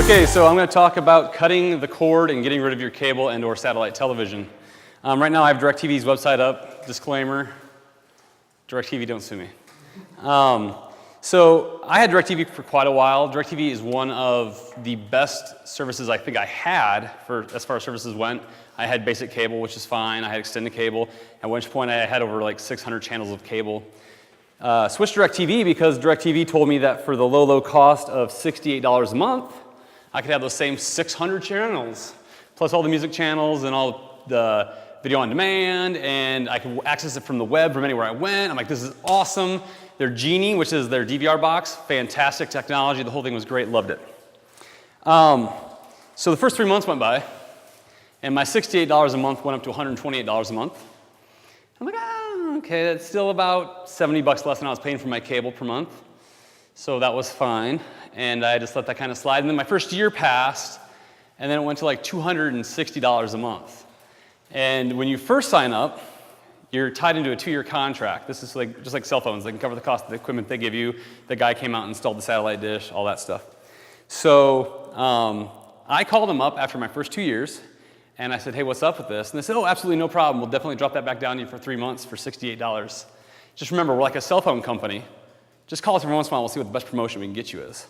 Okay, so I'm going to talk about cutting the cord and getting rid of your cable and or satellite television. Right now I have DirecTV's website up. Disclaimer, DirecTV, don't sue me. So I had DirecTV for quite a while. DirecTV is one of the best services I think I had for as far as services went. I had basic cable, which is fine. I had extended cable, at which point I had over like 600 channels of cable. Switched to DirecTV because DirecTV told me that for the low cost of $68 a month, I could have those same 600 channels, plus all the music channels and all the video on demand, and I could access it from the web from anywhere I went. I'm like, this is awesome. Their Genie, which is their DVR box, fantastic technology. The whole thing was great, loved it. So the first 3 months went by, and my $68 a month went up to $128 a month. I'm like, okay, that's still about 70 bucks less than I was paying for my cable per month. So that was fine, and I just let that kind of slide. And then my first year passed, and then it went to like $260 a month. And when you first sign up, you're tied into a 2-year contract. This is like, just like cell phones. They can cover the cost of the equipment they give you. The guy came out and installed the satellite dish, all that stuff. So I called them up after my first 2 years, and I said, hey, what's up with this? And they said, oh, absolutely no problem. We'll definitely drop that back down to you for 3 months for $68. Just remember, we're like a cell phone company. Just call us every once in a while, we'll see what the best promotion we can get you is.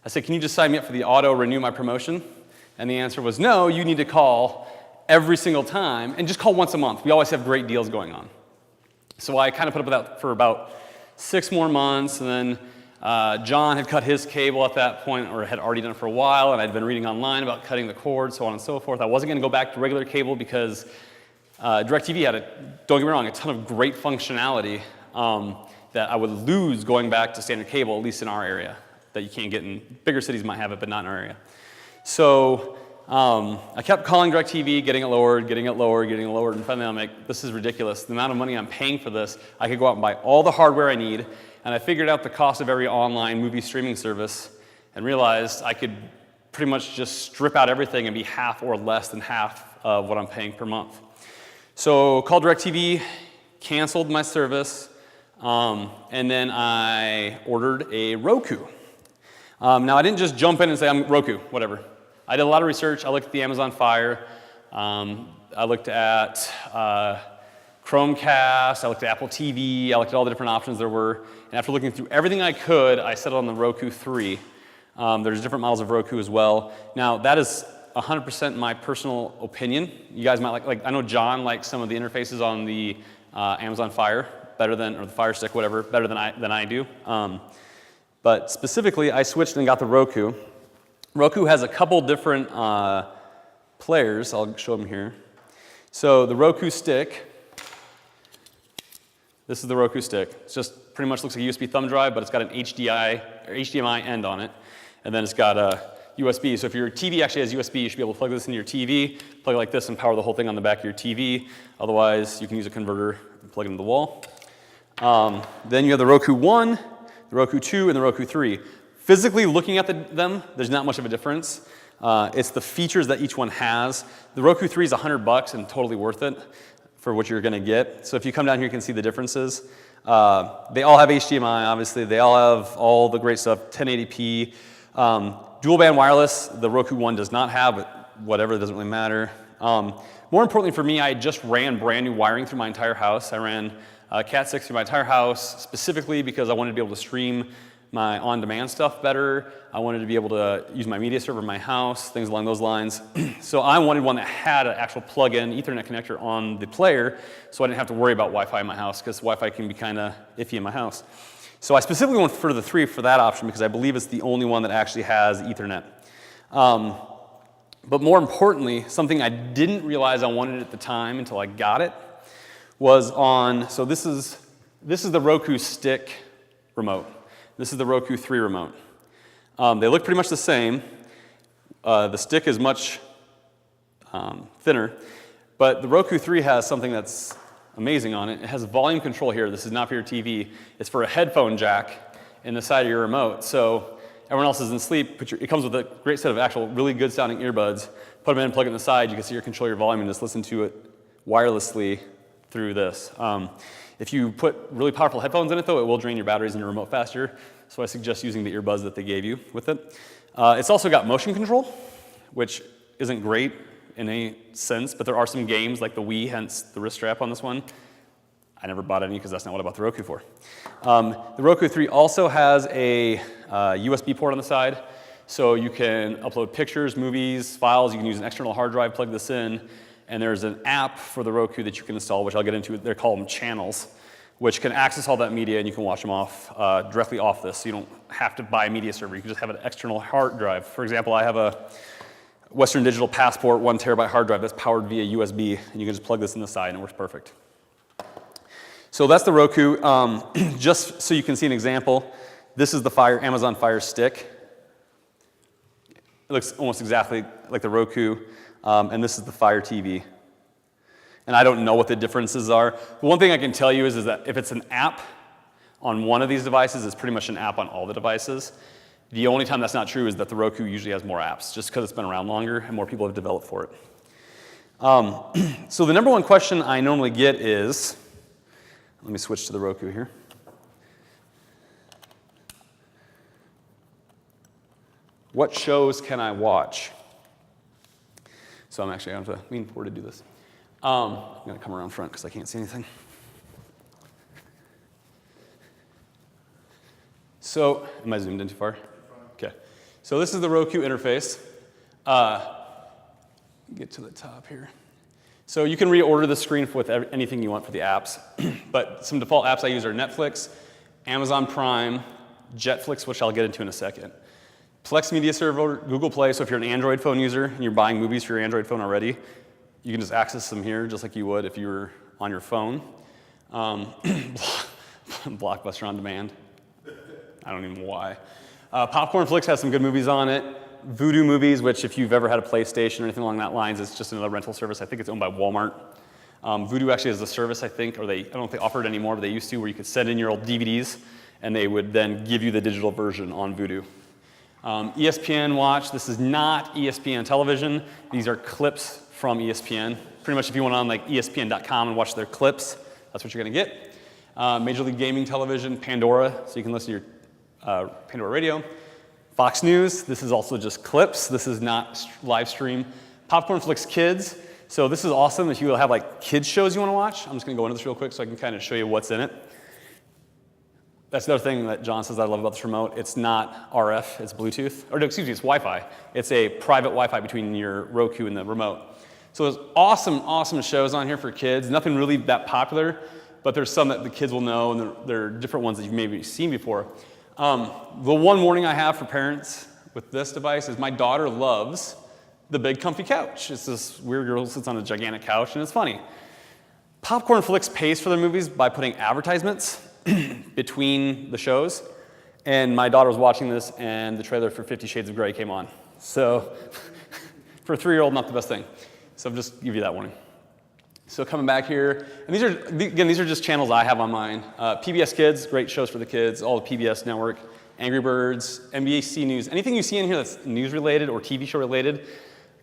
I said, can you just sign me up for the auto-renew my promotion? And the answer was, no, you need to call every single time, and just call once a month. We always have great deals going on. So I kind of put up with that for about 6 more months, and then John had cut his cable at that point, or had already done it for a while, and I'd been reading online about cutting the cord, so on and so forth. I wasn't going to go back to regular cable because DirecTV had, don't get me wrong, a ton of great functionality that I would lose going back to standard cable, at least in our area, that you can't get in bigger cities might have it, but not in our area. So I kept calling DirecTV, getting it lowered, and finally I'm like, this is ridiculous. The amount of money I'm paying for this, I could go out and buy all the hardware I need, and I figured out the cost of every online movie streaming service and realized I could pretty much just strip out everything and be half or less than half of what I'm paying per month. So called DirecTV, canceled my service, and then I ordered a Roku. Now I didn't just jump in and say, I'm Roku, whatever. I did a lot of research. I looked at the Amazon Fire. I looked at Chromecast. I looked at Apple TV. I looked at all the different options there were. And after looking through everything I could, I settled on the Roku 3. There's different models of Roku as well. Now, that is 100% my personal opinion. You guys might like I know John likes some of the interfaces on the Amazon Fire better than, or the Fire Stick, whatever, better than I do. But specifically, I switched and got the Roku. Roku has a couple different players. I'll show them here. So the Roku stick, this is the Roku stick. It just pretty much looks like a USB thumb drive, but it's got an HDMI end on it. And then it's got a USB. So if your TV actually has USB, you should be able to plug this into your TV, plug it like this, and power the whole thing on the back of your TV. Otherwise, you can use a converter and plug it into the wall. Then you have the Roku 1, the Roku 2, and the Roku 3. Physically looking at them, there's not much of a difference. It's the features that each one has. The Roku 3 is $100 and totally worth it for what you're going to get. So if you come down here, you can see the differences. They all have HDMI, obviously. They all have all the great stuff, 1080p. Dual band wireless, the Roku 1 does not have, but whatever, it doesn't really matter. More importantly for me, I just ran brand new wiring through my entire house. I ran Cat 6 through my entire house specifically because I wanted to be able to stream my on-demand stuff better. I wanted to be able to use my media server in my house, things along those lines. So I wanted one that had an actual plug-in Ethernet connector on the player so I didn't have to worry about Wi-Fi in my house because Wi-Fi can be kind of iffy in my house. So I specifically went for the 3 for that option because I believe it's the only one that actually has Ethernet. But more importantly, something I didn't realize I wanted at the time until I got it was on, so this is the Roku stick remote. This is the Roku 3 remote. They look pretty much the same. The stick is much thinner, but the Roku 3 has something that's amazing on it. It has volume control here. This is not for your TV. It's for a headphone jack in the side of your remote. So everyone else is in sleep. It comes with a great set of actual really good sounding earbuds. Put them in, plug it in the side. You can see control your volume and just listen to it wirelessly through this. If you put really powerful headphones in it, though, it will drain your batteries in your remote faster. So I suggest using the earbuds that they gave you with it. It's also got motion control, which isn't great in any sense, but there are some games like the Wii, hence the wrist strap on this one. I never bought any because that's not what I bought the Roku for. The Roku 3 also has a USB port on the side, so you can upload pictures, movies, files. You can use an external hard drive, plug this in, and there's an app for the Roku that you can install, which I'll get into. They call them channels, which can access all that media, and you can watch them directly off this, so you don't have to buy a media server. You can just have an external hard drive. For example, I have a Western Digital Passport 1 terabyte hard drive that's powered via USB, and you can just plug this in the side, and it works perfect. So that's the Roku. Just so you can see an example, this is the Amazon Fire Stick. It looks almost exactly like the Roku, and this is the Fire TV. And I don't know what the differences are. The one thing I can tell you is that if it's an app on one of these devices, it's pretty much an app on all the devices. The only time that's not true is that the Roku usually has more apps, just because it's been around longer and more people have developed for it. So the number one question I normally get is, let me switch to the Roku here. What shows can I watch? So I'm actually going to lean forward to do this. I'm going to come around front because I can't see anything. So, am I zoomed in too far? Okay. So this is the Roku interface. Get to the top here. So you can reorder the screen with anything you want for the apps. But some default apps I use are Netflix, Amazon Prime, Jetflix, which I'll get into in a second. Plex Media Server, Google Play, so if you're an Android phone user and you're buying movies for your Android phone already, you can just access them here just like you would if you were on your phone. Blockbuster On Demand. I don't even know why. Popcorn Flix has some good movies on it. Vudu Movies, which if you've ever had a PlayStation or anything along that lines, it's just another rental service. I think it's owned by Walmart. Vudu actually has a service, I think, or I don't know if they offer it anymore, but they used to, where you could send in your old DVDs and they would then give you the digital version on Vudu. ESPN Watch, this is not ESPN television. These are clips from ESPN. Pretty much if you went on like ESPN.com and watch their clips, that's what you're going to get. Major League Gaming Television, Pandora, so you can listen to your Pandora radio. Fox News, this is also just clips. This is not live stream. Popcorn Flix Kids, so this is awesome if you have like kids shows you want to watch. I'm just going to go into this real quick so I can kind of show you what's in it. That's the other thing that John says I love about this remote. It's not RF, it's Bluetooth. Or no, excuse me, it's Wi-Fi. It's a private Wi-Fi between your Roku and the remote. So there's awesome, awesome shows on here for kids. Nothing really that popular, but there's some that the kids will know, and there are different ones that you've maybe seen before. The one warning I have for parents with this device is my daughter loves the big comfy couch. It's this weird girl who sits on a gigantic couch, and it's funny. Popcorn Flix pays for their movies by putting advertisements between the shows, and my daughter was watching this, and the trailer for 50 Shades of Grey came on. So for a 3-year-old, not the best thing. So I'll just give you that warning. So coming back here, and these are just channels I have on mine. PBS Kids, great shows for the kids, all the PBS network, Angry Birds, NBC News. Anything you see in here that's news-related or TV show-related,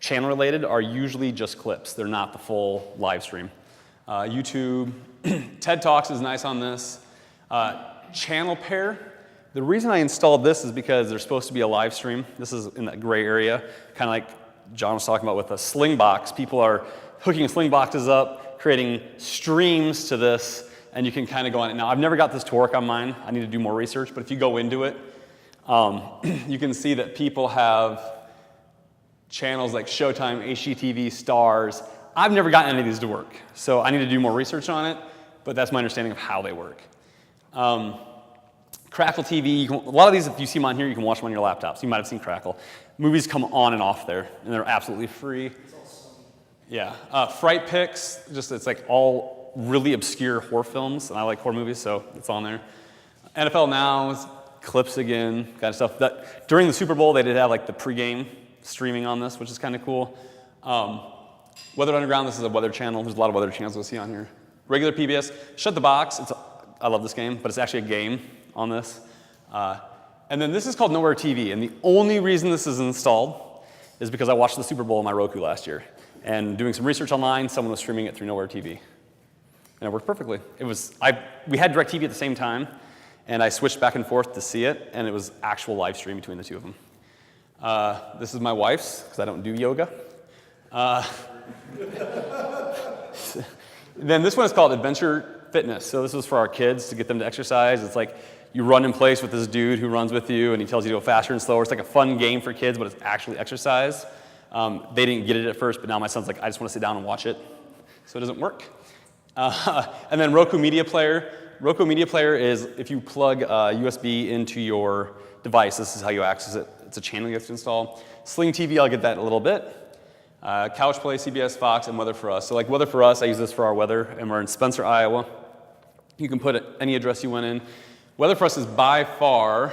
channel-related, are usually just clips. They're not the full live stream. YouTube, TED Talks is nice on this. Channel Pair. The reason I installed this is because there's supposed to be a live stream. This is in that gray area, kind of like John was talking about with a sling box. People are hooking sling boxes up, creating streams to this, and you can kind of go on it. Now, I've never got this to work on mine. I need to do more research, but if you go into it, you can see that people have channels like Showtime, HGTV, Starz. I've never gotten any of these to work, so I need to do more research on it, but that's my understanding of how they work. Crackle TV, a lot of these, if you see them on here, you can watch them on your laptops. You might have seen Crackle. Movies come on and off there, and they're absolutely free. Yeah. Fright Picks, it's like all really obscure horror films, and I like horror movies, so it's on there. NFL Now, clips again, kind of stuff. During the Super Bowl, they did have like the pregame streaming on this, which is kind of cool. Weather Underground, this is a weather channel. There's a lot of weather channels you'll see on here. Regular PBS, Shut the Box. I love this game, but it's actually a game on this. And then this is called Nowhere TV, and the only reason this is installed is because I watched the Super Bowl on my Roku last year. And doing some research online, someone was streaming it through Nowhere TV. And it worked perfectly. We had DirecTV at the same time, and I switched back and forth to see it, and it was actual live stream between the two of them. This is my wife's, because I don't do yoga. Then this one is called Adventure Fitness. So this was for our kids to get them to exercise. It's like you run in place with this dude who runs with you, and he tells you to go faster and slower. It's like a fun game for kids, but it's actually exercise. They didn't get it at first, but now my son's like, I just want to sit down and watch it. So it doesn't work. And then Roku Media Player. Roku Media Player is if you plug USB into your device, this is how you access it. It's a channel you have to install. Sling TV, I'll get that in a little bit. Couch Play, CBS, Fox, and Weather for Us. So like Weather for Us, I use this for our weather, and we're in Spencer, Iowa. You can put any address you went in. Weather for Us is by far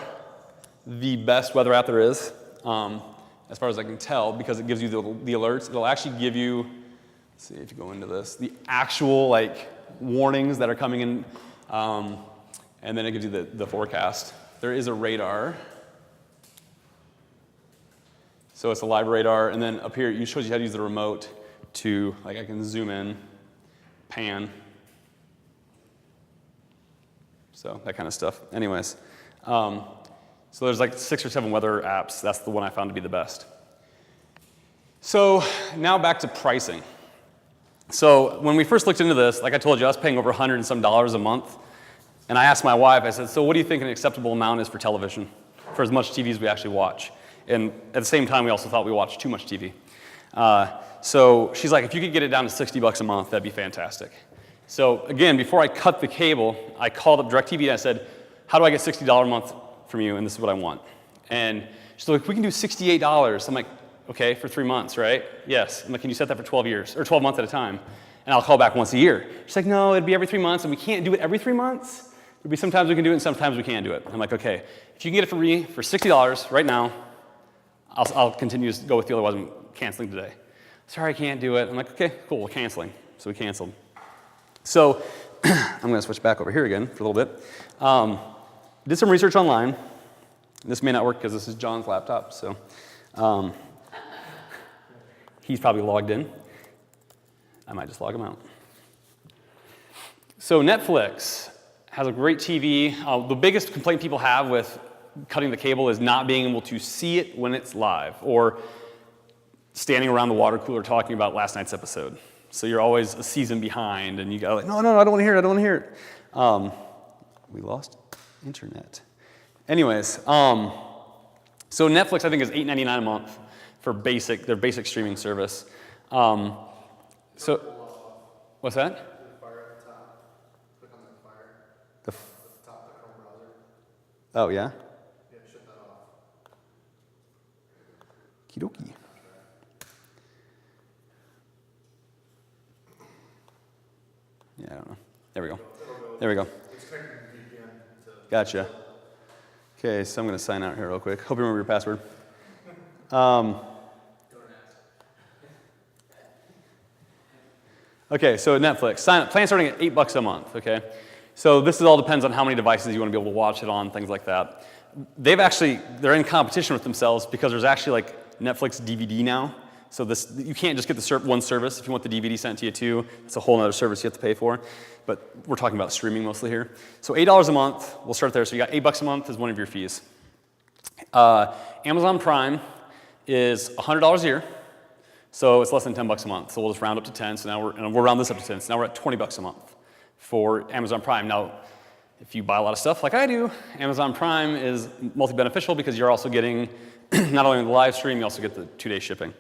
the best weather app there is, as far as I can tell, because it gives you the alerts. It'll actually give you, let's see if you go into this, the actual like warnings that are coming in, and then it gives you the forecast. There is a radar. So it's a live radar, and then up here it shows you how to use the remote to, like I can zoom in, pan, so that kind of stuff. Anyways, so there's like 6 or 7 weather apps. That's the one I found to be the best. So now back to pricing. So when we first looked into this, like I told you, I was paying over $100 and some a month, and I asked my wife, I said, so what do you think an acceptable amount is for television, for as much TV as we actually watch? And at the same time, we also thought we watched too much TV. So she's like, if you could get it down to $60 a month, that'd be fantastic. So again, before I cut the cable, I called up DirecTV and I said, how do I get $60 a month from you? And this is what I want. And she's like, we can do $68. I'm like, okay, for 3 months, right? Yes. I'm like, can you set that for 12 years, or 12 months at a time? And I'll call back once a year. She's like, no, it'd be every 3 months, and we can't do it every 3 months. There'd be sometimes we can do it, and sometimes we can't do it. I'm like, okay, if you can get it for me for $60 right now, I'll continue to go with you, otherwise I'm canceling today. Sorry, I can't do it. I'm like, okay, cool, we're canceling. So we canceled. So I'm going to switch back over here again for a little bit. Did some research online. This may not work because this is John's laptop, so he's probably logged in. I might just log him out. So Netflix has a great TV. The biggest complaint people have with cutting the cable is not being able to see it when it's live, or standing around the water cooler talking about last night's episode. So you're always a season behind, and you go like, no, I don't want to hear it, I don't want to hear it. We lost internet. Anyways, so Netflix I think is $8.99 a month for their basic streaming service. So, what's that? Oh, yeah? Yeah, shut that off. Okie dokie. Yeah, I don't know. There we go. There we go. Gotcha. Okay, so I'm going to sign out here real quick. Hope you remember your password. Okay, so Netflix. Plan starting at $8 a month, okay? So this all depends on how many devices you want to be able to watch it on, things like that. They're in competition with themselves because there's actually like Netflix DVD now. So you can't just get the one service. If you want the DVD sent to you too, it's a whole other service you have to pay for. But we're talking about streaming mostly here. So $8 a month, we'll start there. So you got $8 a month as one of your fees. Amazon Prime is $100 a year. So it's less than $10 a month. So we'll just round up to 10. So now we'll round this up to 10. So now we're at $20 a month for Amazon Prime. Now, if you buy a lot of stuff like I do, Amazon Prime is multi-beneficial because you're also getting not only the live stream, you also get the 2-day shipping.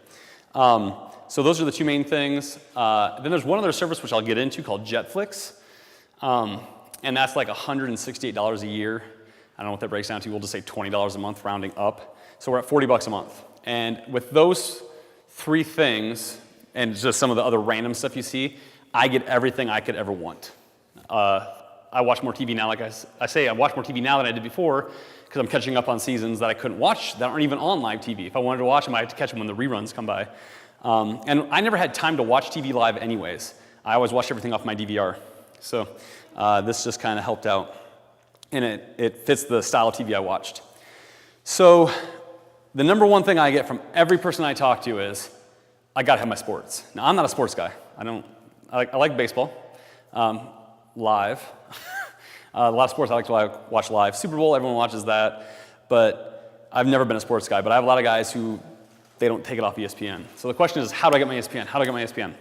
So those are the two main things. Then there's one other service which I'll get into called Jetflix. And that's like $168 a year. I don't know what that breaks down to. We'll just say $20 a month, rounding up. So we're at $40 a month. And with those 3 things, and just some of the other random stuff you see, I get everything I could ever want. I watch more TV now, like I say, I watch more TV now than I did before, because I'm catching up on seasons that I couldn't watch that aren't even on live TV. If I wanted to watch them, I had to catch them when the reruns come by. And I never had time to watch TV live anyways. I always watched everything off my DVR. So this just kind of helped out. And it fits the style of TV I watched. So the number one thing I get from every person I talk to is, I gotta have my sports. Now, I'm not a sports guy. I like baseball. Live. A lot of sports I like to watch live. Super Bowl, everyone watches that. But I've never been a sports guy. But I have a lot of guys who, they don't take it off ESPN. So the question is, how do I get my ESPN? How do I get my ESPN?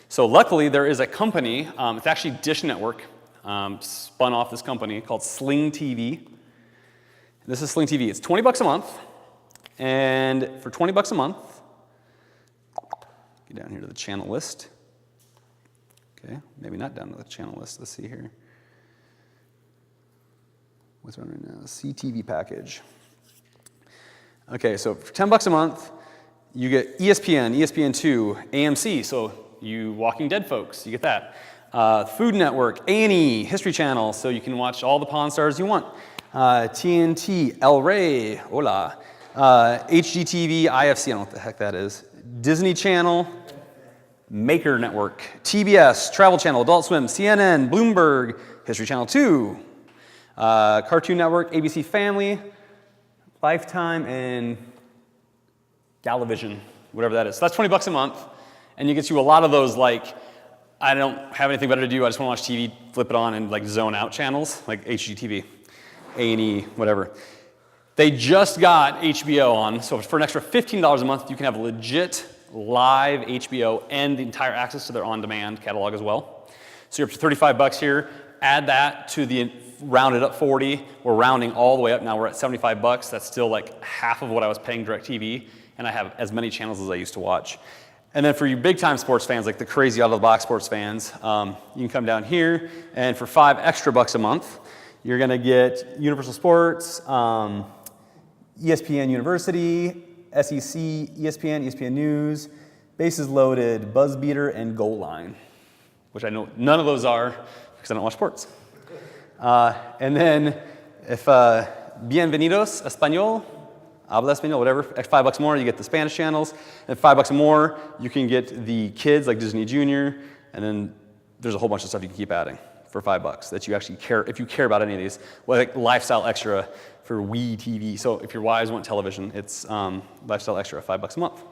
So luckily, there is a company, it's actually Dish Network, spun off this company called Sling TV. This is Sling TV. It's $20 a month. And for $20 a month, get down here to the channel list. Okay, maybe not down to the channel list. Let's see here. What's on right now? CTV package. Okay, so for $10 a month, you get ESPN, ESPN2, AMC, so you Walking Dead folks, you get that. Food Network, A&E, History Channel, so you can watch all the Pawn Stars you want. TNT, El Rey, hola. HGTV, IFC, I don't know what the heck that is. Disney Channel, Maker Network, TBS, Travel Channel, Adult Swim, CNN, Bloomberg, History Channel 2, Cartoon Network, ABC Family, Lifetime, and Galavision, whatever that is. So that's $20 a month, and you get you a lot of those, like, I don't have anything better to do, I just want to watch TV, flip it on, and like zone out channels, like HGTV, A&E, whatever. They just got HBO on, so for an extra $15 a month, you can have legit live HBO and the entire access to their on-demand catalog as well. So you're up to $35 here. Add that to the rounded up 40. We're rounding all the way up now. We're at $75. That's still like half of what I was paying DirecTV, and I have as many channels as I used to watch. And then for you big-time sports fans, like the crazy out-of-the-box sports fans, you can come down here, and for $5 extra a month, you're going to get Universal Sports, ESPN University, SEC, ESPN, ESPN News, Bases Loaded, Buzz Beater, and Goal Line, which I know none of those are because I don't watch sports. And then if Bienvenidos Español, Habla Español, whatever, $5 more, you get the Spanish channels. And $5 more, you can get the kids like Disney Junior, and then there's a whole bunch of stuff you can keep adding for $5 that you actually care, if you care about any of these. Well, like Lifestyle Extra for Wii TV. So if your wives want television, it's Lifestyle Extra, $5 a month.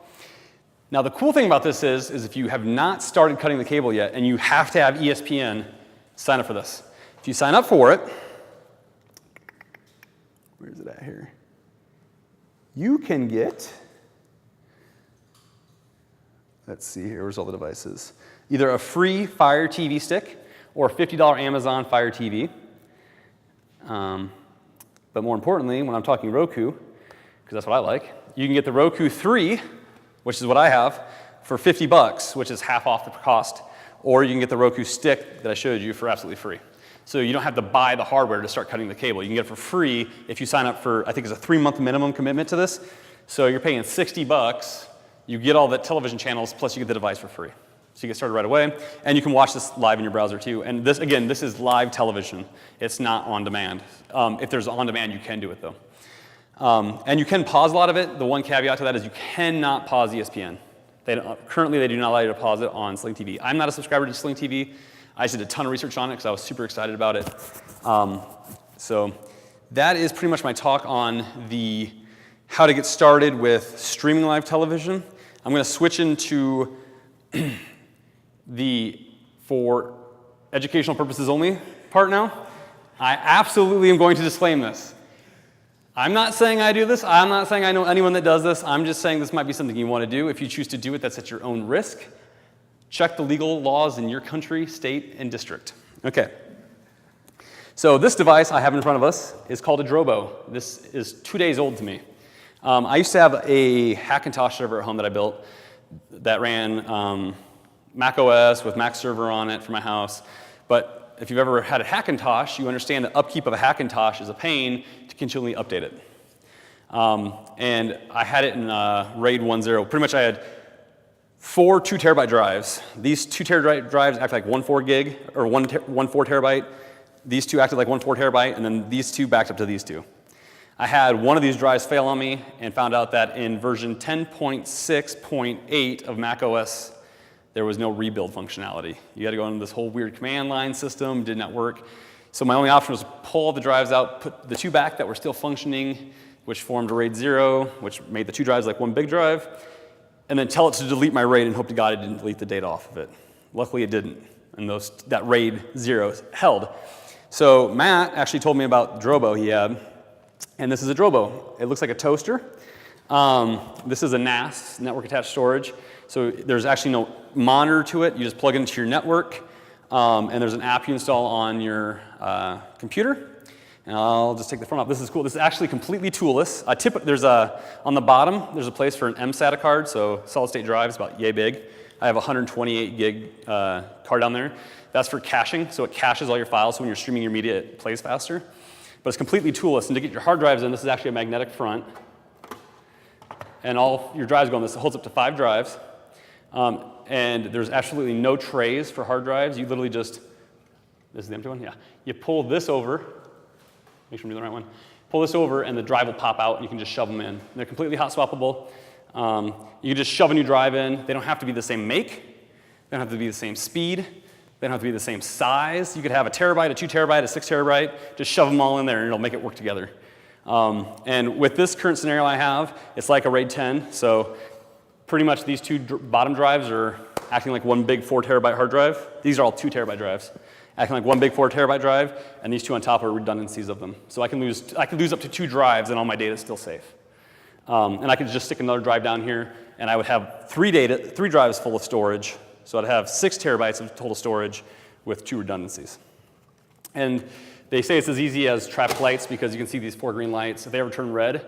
Now the cool thing about this is if you have not started cutting the cable yet and you have to have ESPN, sign up for this. If you sign up for it, where is it at here? You can get, let's see here, where's all the devices? Either a free Fire TV stick or a $50 Amazon Fire TV. But more importantly, when I'm talking Roku, because that's what I like, you can get the Roku 3, which is what I have, for $50, which is half off the cost, or you can get the Roku stick that I showed you for absolutely free. So you don't have to buy the hardware to start cutting the cable. You can get it for free if you sign up for, I think it's a 3-month minimum commitment to this. So you're paying $60, you get all the television channels, plus you get the device for free. So you get started right away, and you can watch this live in your browser too. And this, again, this is live television. It's not on demand. If there's on demand, you can do it though. And you can pause a lot of it. The one caveat to that is you cannot pause ESPN. Currently, they do not allow you to pause it on Sling TV. I'm not a subscriber to Sling TV. I just did a ton of research on it because I was super excited about it. So that is pretty much my talk on the how to get started with streaming live television. I'm going to switch into the for educational purposes only part now. I absolutely am going to disclaim this. I'm not saying I do this. I'm not saying I know anyone that does this. I'm just saying this might be something you want to do. If you choose to do it, that's at your own risk. Check the legal laws in your country, state, and district. Okay. So this device I have in front of us is called a Drobo. This is 2 days old to me. I used to have a Hackintosh server at home that I built that ran Mac OS with Mac server on it for my house. But if you've ever had a Hackintosh, you understand that upkeep of a Hackintosh is a pain to continually update it. And I had it in RAID 1.0. Pretty much I had 4 2 terabyte drives. These 2 terabyte drives act like 1.4 gig, or 1.4 terabyte. These two acted like 1.4 terabyte, and then these two backed up to these two. I had one of these drives fail on me and found out that in version 10.6.8 of Mac OS, there was no rebuild functionality. You had to go into this whole weird command line system, did not work. So my only option was to pull all the drives out, put the 2 back that were still functioning, which formed a RAID 0, which made the 2 drives like 1 big drive, and then tell it to delete my RAID and hope to God it didn't delete the data off of it. Luckily it didn't. and that RAID 0 held. So Matt actually told me about Drobo he had, and this is a Drobo. It looks like a toaster. This is a NAS, network attached storage. So there's actually no monitor to it. You just plug it into your network, and there's an app you install on your computer. And I'll just take the front off. This is cool. This is actually completely toolless. On the bottom, there's a place for an mSATA card, so solid state drive is about yay big. I have a 128 gig card down there. That's for caching, so it caches all your files, so when you're streaming your media, it plays faster. But it's completely toolless, and to get your hard drives in, this is actually a magnetic front. And all your drives go on this. It holds up to 5 drives. And there's absolutely no trays for hard drives. You literally just, this is the empty one? Yeah. You pull this over. Make sure I'm doing the right one. Pull this over, and the drive will pop out, and you can just shove them in. They're completely hot swappable. You can just shove a new drive in. They don't have to be the same make. They don't have to be the same speed. They don't have to be the same size. You could have a terabyte, a 2 terabyte, a 6 terabyte. Just shove them all in there, and it'll make it work together. And with this current scenario I have, it's like a RAID 10. So pretty much these two bottom drives are acting like one big 4 terabyte hard drive. These are all 2 terabyte drives. Acting like one big 4 terabyte drive, and these two on top are redundancies of them. So I can lose up to 2 drives, and all my data is still safe. And I could just stick another drive down here, and I would have 3 drives full of storage. So I'd have 6 terabytes of total storage with 2 redundancies. And they say it's as easy as traffic lights, because you can see these 4 green lights. If they ever turn red,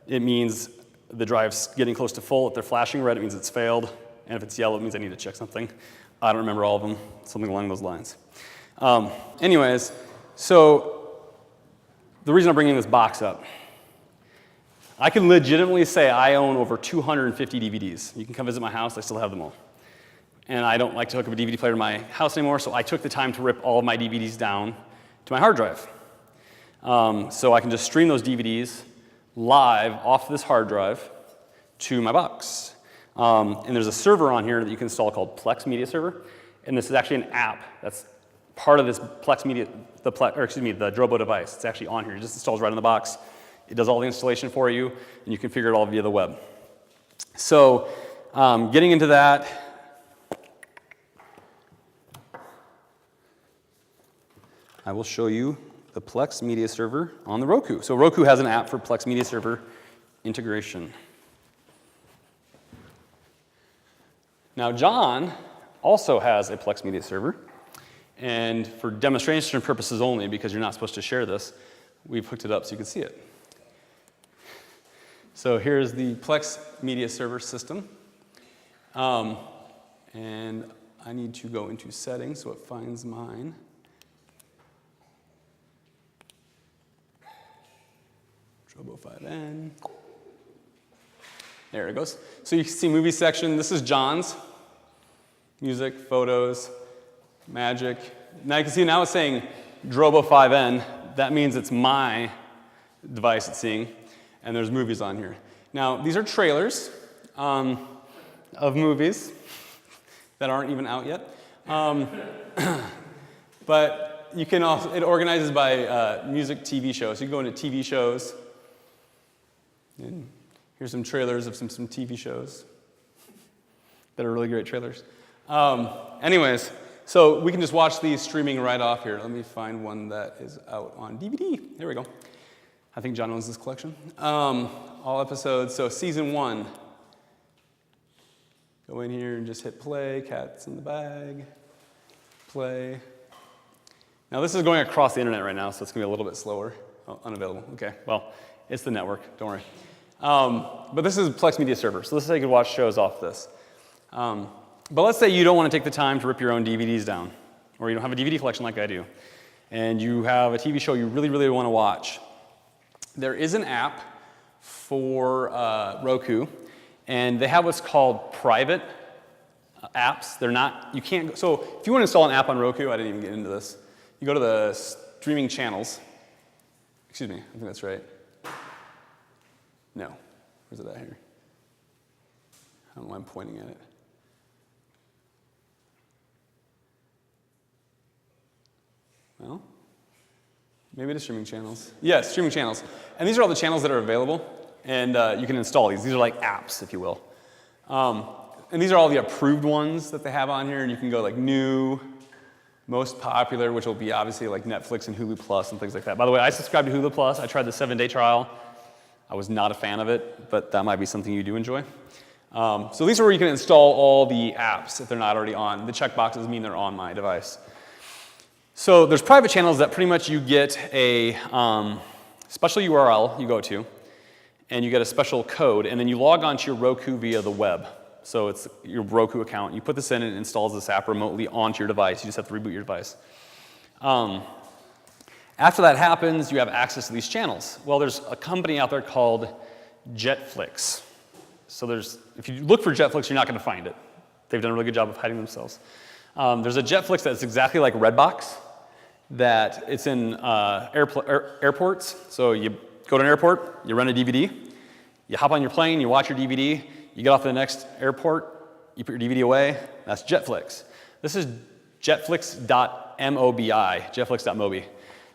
it means the drive's getting close to full. If they're flashing red, it means it's failed. And if it's yellow, it means I need to check something. I don't remember all of them, something along those lines. Anyways, so the reason I'm bringing this box up, I can legitimately say I own over 250 DVDs. You can come visit my house, I still have them all. And I don't like to hook up a DVD player to my house anymore, so I took the time to rip all of my DVDs down to my hard drive. So I can just stream those DVDs live off this hard drive to my box. And there's a server on here that you can install called Plex Media Server, and this is actually an app that's part of this Plex Media, the Drobo device. It's actually on here. It just installs right in the box. It does all the installation for you, and you configure it all via the web. So getting into that, I will show you the Plex Media Server on the Roku. So Roku has an app for Plex Media Server integration. Now John also has a Plex Media Server. And for demonstration purposes only, because you're not supposed to share this, we've hooked it up so you can see it. So here's the Plex Media Server system. And I need to go into settings so it finds mine. Drobo 5N. There it goes. So you can see movie section. This is John's. Music, photos, magic. Now you can see now it's saying Drobo 5N. That means it's my device it's seeing. And there's movies on here. Now these are trailers of movies that aren't even out yet. But you can also, it organizes by music, TV shows. So you can go into TV shows. And here's some trailers of some TV shows that are really great trailers. Anyways, so we can just watch these streaming right off here. Let me find one that is out on DVD. There we go. I think John owns this collection. All episodes. So season 1. Go in here and just hit play. Cat's in the bag. Play. Now this is going across the internet right now, so it's going to be a little bit slower. Oh, unavailable. Okay. Well, it's the network. Don't worry. But this is Plex Media Server, so this is how you can watch shows off this. But let's say you don't want to take the time to rip your own DVDs down, or you don't have a DVD collection like I do, and you have a TV show you really, really want to watch. There is an app for Roku, and they have what's called private apps. They're not, you can't, so if you want to install an app on Roku, I didn't even get into this, you go to the streaming channels. Excuse me, I think that's right. No, where's it at here? I don't know why I'm pointing at it. Well, maybe it is streaming channels. Yes, streaming channels. And these are all the channels that are available, and you can install these. These are like apps, if you will. And these are all the approved ones that they have on here, and you can go like new, most popular, which will be obviously like Netflix and Hulu Plus and things like that. By the way, I subscribe to Hulu Plus. I tried the 7-day trial. I was not a fan of it, but that might be something you do enjoy. So these are where you can install all the apps if they're not already on. The checkboxes mean they're on my device. So there's private channels that pretty much you get a special URL you go to, and you get a special code, and then you log on to your Roku via the web. So it's your Roku account. You put this in, and it installs this app remotely onto your device. You just have to reboot your device. After that happens, you have access to these channels. Well, there's a company out there called Jetflix. So if you look for Jetflix, you're not going to find it. They've done a really good job of hiding themselves. There's a Jetflix that's exactly like Redbox, that it's in airports. So you go to an airport, you rent a DVD, you hop on your plane, you watch your DVD, you get off to the next airport, you put your DVD away. That's Jetflix. This is Jetflix.mobi, Jetflix.mobi.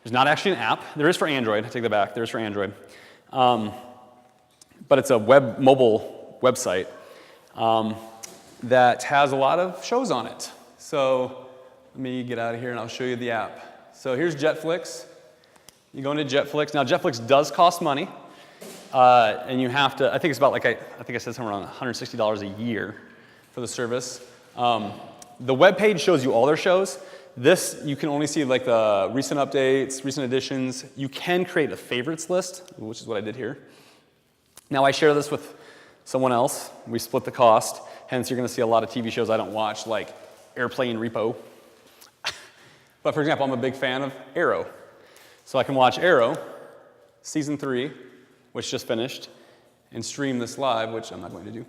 There's not actually an app. There is for Android. I take that back. There is for Android. But it's a mobile website that has a lot of shows on it. So let me get out of here and I'll show you the app. So here's Jetflix. You go into Jetflix. Now Jetflix does cost money. And you have to, I think it's about like, I think I said somewhere around $160 a year for the service. The web page shows you all their shows. This, you can only see like the recent updates, recent additions. You can create a favorites list, which is what I did here. Now I share this with someone else. We split the cost. Hence, you're going to see a lot of TV shows I don't watch, like Airplane Repo. But for example, I'm a big fan of Arrow. So I can watch Arrow, season 3, which just finished, and stream this live, which I'm not going to do.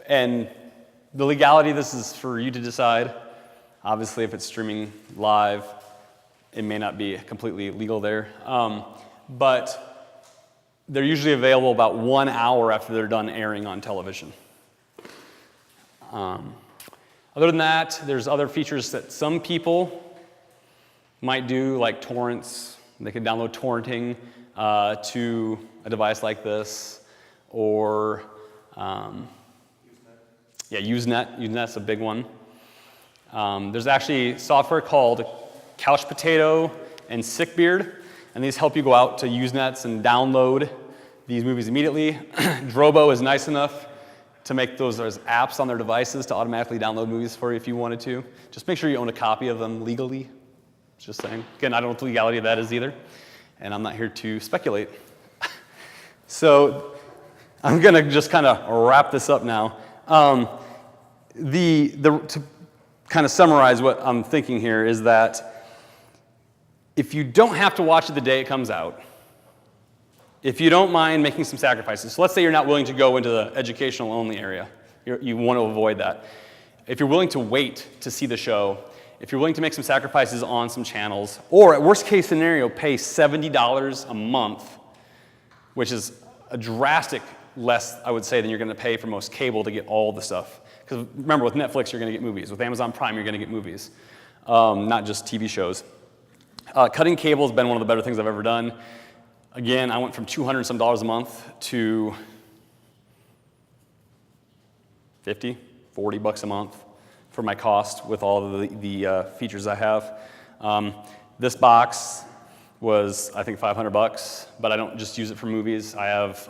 And the legality of this is for you to decide. Obviously, if it's streaming live, it may not be completely legal there. But they're usually available about 1 hour after they're done airing on television. Other than that, there's other features that some people might do, like torrents. They can download torrenting to a device like this, or Usenet. Usenet's a big one. There's actually software called Couch Potato and Sickbeard, and these help you go out to Usenets and download these movies immediately. Drobo is nice enough to make those as apps on their devices to automatically download movies for you if you wanted to. Just make sure you own a copy of them legally. Just saying. Again, I don't know what the legality of that is either, and I'm not here to speculate. So I'm going to just kind of wrap this up now. To kind of summarize what I'm thinking here is that if you don't have to watch it the day it comes out, if you don't mind making some sacrifices, so let's say you're not willing to go into the educational only area, you want to avoid that. If you're willing to wait to see the show, if you're willing to make some sacrifices on some channels, or at worst case scenario, pay $70 a month, which is a drastic less, I would say, than you're going to pay for most cable to get all the stuff. Because remember, with Netflix, you're going to get movies. With Amazon Prime, you're going to get movies, not just TV shows. Cutting cable has been one of the better things I've ever done. Again, I went from $200 some a month to $50, $40 a month for my cost with all of the features I have. This box was, I think, $500, but I don't just use it for movies. I have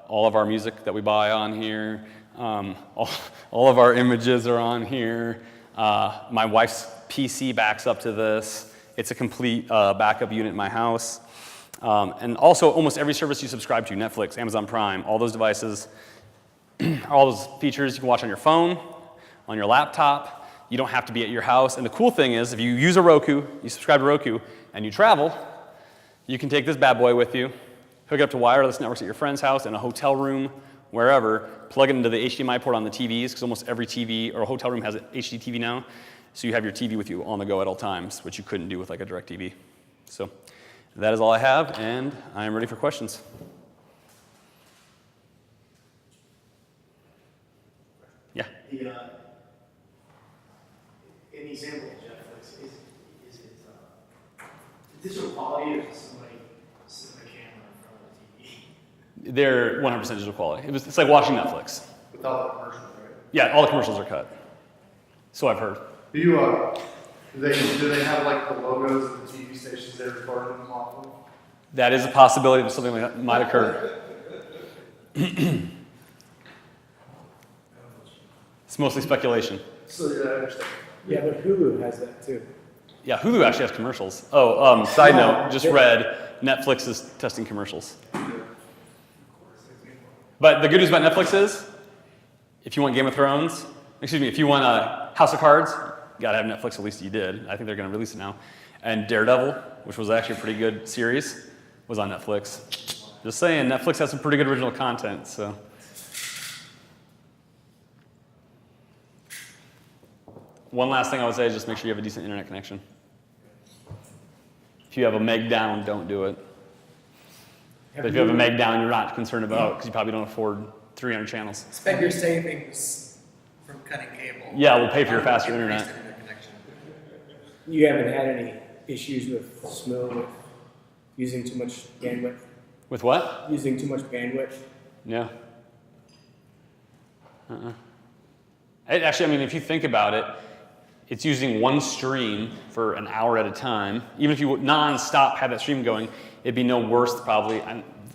all of our music that we buy on here. All of our images are on here. My wife's PC backs up to this. It's a complete backup unit in my house. And also, almost every service you subscribe to, Netflix, Amazon Prime, all those devices, all those features you can watch on your phone, on your laptop. You don't have to be at your house. And the cool thing is, if you use a Roku, you subscribe to Roku, and you travel, you can take this bad boy with you, hook it up to wireless networks at your friend's house, in a hotel room, wherever, plug it into the HDMI port on the TVs, because almost every TV or a hotel room has an HD TV now. So you have your TV with you on the go at all times, which you couldn't do with like a DirecTV. So that is all I have, and I am ready for questions. Yeah? In the example of Netflix, is it digital quality, or is somebody sitting a camera in front of the TV? They're 100% digital quality. It's like watching Netflix. With all the commercials, right? Yeah, all the commercials are cut. So I've heard. Do you, do they have like the logos of the TV stations they record them off of? That is a possibility that something like that might occur. It's mostly speculation. So, yeah, I understand. Yeah, but Hulu has that too. Yeah, Hulu actually has commercials. Oh, side note, just read, Netflix is testing commercials. But the good news about Netflix is, if you want Game of Thrones, if you want House of Cards, you gotta have Netflix, at least you did. I think they're gonna release it now. And Daredevil, which was actually a pretty good series, was on Netflix. Just saying, Netflix has some pretty good original content, so. One last thing I would say is just make sure you have a decent internet connection. If you have a meg down, don't do it. But if you have a meg down, you're not concerned about, because you probably don't afford 300 channels. Spend your savings from cutting cable. Yeah, we'll pay for your faster internet. Connection. You haven't had any issues with Smo with using too much bandwidth? With what? Using too much bandwidth? Yeah. Actually, if you think about it, it's using one stream for an hour at a time. Even if you non-stop had that stream going, it'd be no worse probably.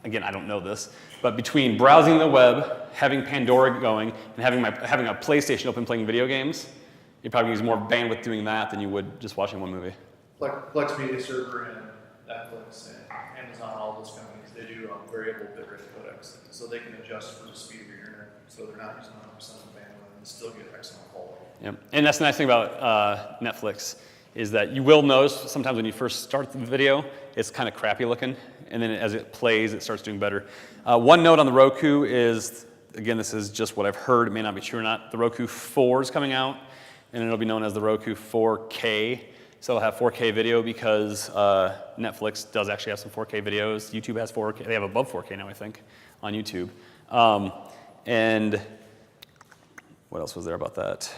Again, I don't know this, but between browsing the web, having Pandora going, and having a PlayStation open playing video games, you'd probably use more bandwidth doing that than you would just watching one movie. Flex Media Server and Netflix and Amazon, all those companies, they do variable bitrate codecs, so they can adjust for the speed of your internet, so they're not using 100% of the bandwidth and still get excellent quality. Yep. And that's the nice thing about Netflix, is that you will notice sometimes when you first start the video, it's kind of crappy looking, and then as it plays, it starts doing better. One note on the Roku is, again, this is just what I've heard, it may not be true or not, the Roku 4 is coming out, and it'll be known as the Roku 4K. So it'll have 4K video because Netflix does actually have some 4K videos. YouTube has 4K, they have above 4K now, I think, on YouTube. And what else was there about that?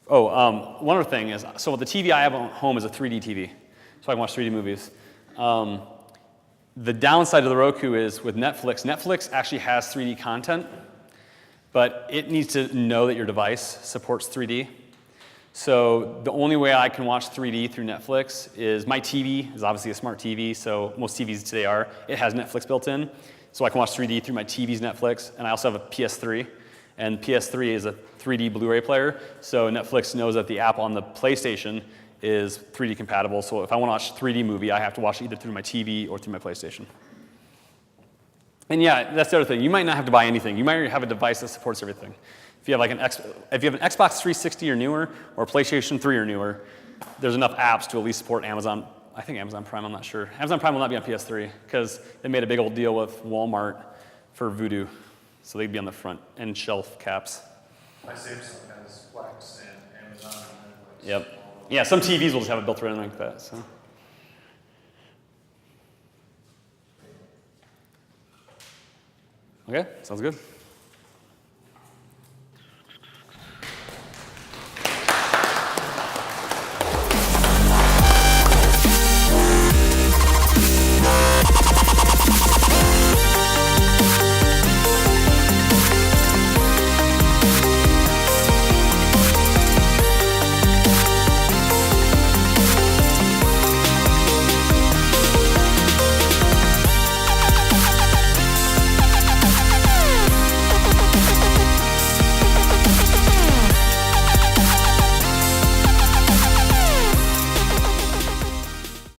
Oh, one other thing is, so the TV I have at home is a 3D TV, so I can watch 3D movies. The downside of the Roku is with Netflix, Netflix actually has 3D content, but it needs to know that your device supports 3D. So the only way I can watch 3D through Netflix is my TV is obviously a smart TV, so most TVs today are. It has Netflix built in, so I can watch 3D through my TV's Netflix, and I also have a PS3. And PS3 is a 3D Blu-ray player, so Netflix knows that the app on the PlayStation is 3D compatible, so if I want to watch a 3D movie, I have to watch it either through my TV or through my PlayStation. And yeah, that's the other thing. You might not have to buy anything. You might have a device that supports everything. If you have an Xbox 360 or newer, or PlayStation 3 or newer, there's enough apps to at least support Amazon. I think Amazon Prime, I'm not sure. Amazon Prime will not be on PS3, because they made a big old deal with Walmart for Vudu. So they'd be on the front end shelf caps. My Samsung has Flex and Amazon and Netflix. Yep. Yeah, some TVs will just have it built right in like that. So. Okay, sounds good.